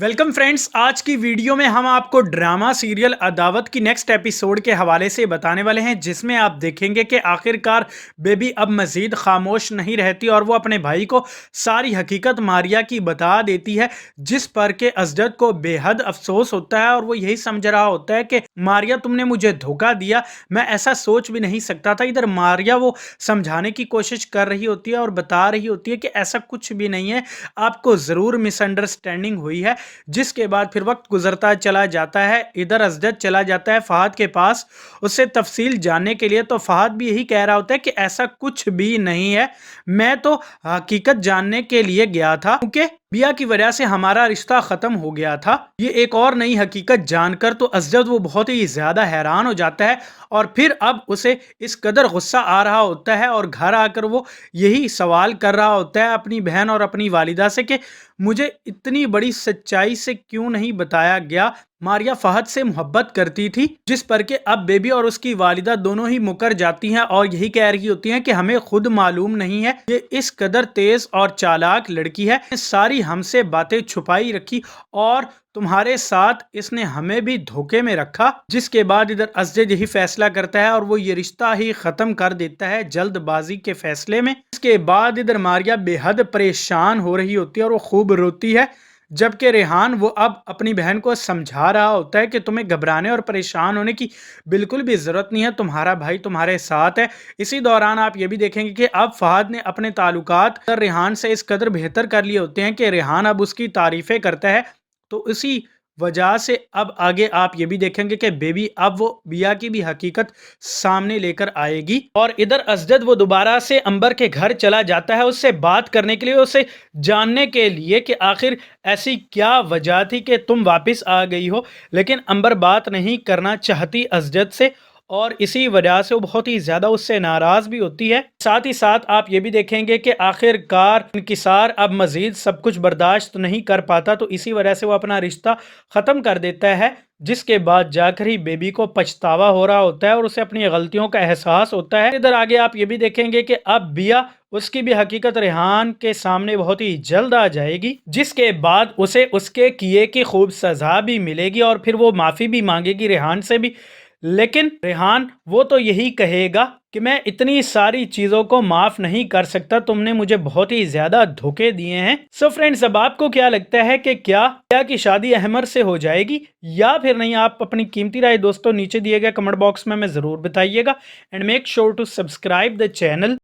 Welcome friends, आज की video में हम आपको ड्रामा सीरियल अदावत की नेक्स्ट एपिसोड के हवाले से बताने वाले हैं, जिसमें आप देखेंगे कि आखिरकार बेबी अब मज़ीद खामोश नहीं रहती और वो अपने भाई को सारी हकीकत मारिया की बता देती है, जिस पर के अजदत को बेहद अफसोस होता है और वो यही समझ रहा होता है कि मारिया तुमने मुझे धोखा दिया, मैं ऐसा सोच भी नहीं सकता था। इधर मारिया वो समझाने की कोशिश कर रही होती है और बता रही होती है कि ऐसा कुछ भी नहीं है, आपको ज़रूर मिसअंडरस्टैंडिंग हुई है। जिसके बाद फिर वक्त गुजरता चला जाता है। इधर अजदत चला जाता है फहद के पास उससे तफसील जानने के लिए, तो फहद भी यही कह रहा होता है कि ऐसा कुछ भी नहीं है, मैं तो हकीकत जानने के लिए गया था क्योंकि बिया की वजह से हमारा रिश्ता ख़त्म हो गया था। ये एक और नई हकीकत जानकर तो अजदत वो बहुत ही ज़्यादा हैरान हो जाता है और फिर अब उसे इस कदर गुस्सा आ रहा होता है और घर आकर वो यही सवाल कर रहा होता है अपनी बहन और अपनी वालिदा से कि मुझे इतनी बड़ी सच्चाई से क्यों नहीं बताया गया। मारिया फहद से मोहब्बत करती थी, जिस पर के अब बेबी और उसकी वालिदा दोनों ही मुकर जाती हैं और यही कह रही होती हैं कि हमें खुद मालूम नहीं है ये इस कदर तेज और चालाक लड़की है, सारी हमसे बातें छुपाई रखी और तुम्हारे साथ इसने हमें भी धोखे में रखा। जिसके बाद इधर अजदत यही फैसला करता है और वो ये रिश्ता ही खत्म कर देता है जल्दबाजी के फैसले में। इसके बाद इधर मारिया बेहद परेशान हो रही होती है और वो खूब रोती है, जबकि रेहान वो अब अपनी बहन को समझा रहा होता है कि तुम्हें घबराने और परेशान होने की बिल्कुल भी ज़रूरत नहीं है, तुम्हारा भाई तुम्हारे साथ है। इसी दौरान आप ये भी देखेंगे कि अब फहद ने अपने ताल्लुकात रेहान से इस कदर बेहतर कर लिए होते हैं कि रेहान अब उसकी तारीफ़ें करता है। तो इसी वजह से अब आगे आप ये भी देखेंगे कि बेबी अब वो बिया की भी हकीकत सामने लेकर आएगी। और इधर अजदत वो दोबारा से अंबर के घर चला जाता है उससे बात करने के लिए, उसे जानने के लिए कि आखिर ऐसी क्या वजह थी कि तुम वापस आ गई हो। लेकिन अंबर बात नहीं करना चाहती अजदत से और इसी वजह से वो बहुत ही ज़्यादा उससे नाराज़ भी होती है। साथ ही साथ आप ये भी देखेंगे कि आखिरकार इंकिसार अब मज़ीद सब कुछ बर्दाश्त नहीं कर पाता, तो इसी वजह से वो अपना रिश्ता ख़त्म कर देता है। जिसके बाद जाकर ही बेबी को पछतावा हो रहा होता है और उसे अपनी गलतियों का एहसास होता है। इधर आगे आप ये भी देखेंगे कि अब बिया उसकी भी हकीकत रेहान के सामने बहुत ही जल्द आ जाएगी, जिसके बाद उसे उसके किए की खूब सजा भी मिलेगी और फिर वो माफ़ी भी मांगेगी रेहान से भी। लेकिन रेहान वो तो यही कहेगा कि मैं इतनी सारी चीज़ों को माफ़ नहीं कर सकता, तुमने मुझे बहुत ही ज़्यादा धोखे दिए हैं। सो फ्रेंड्स, अब आपको क्या लगता है कि क्या की शादी अहमर से हो जाएगी या फिर नहीं? आप अपनी कीमती राय दोस्तों नीचे दिए गए कमेंट बॉक्स में ज़रूर बताइएगा and make sure to subscribe the channel.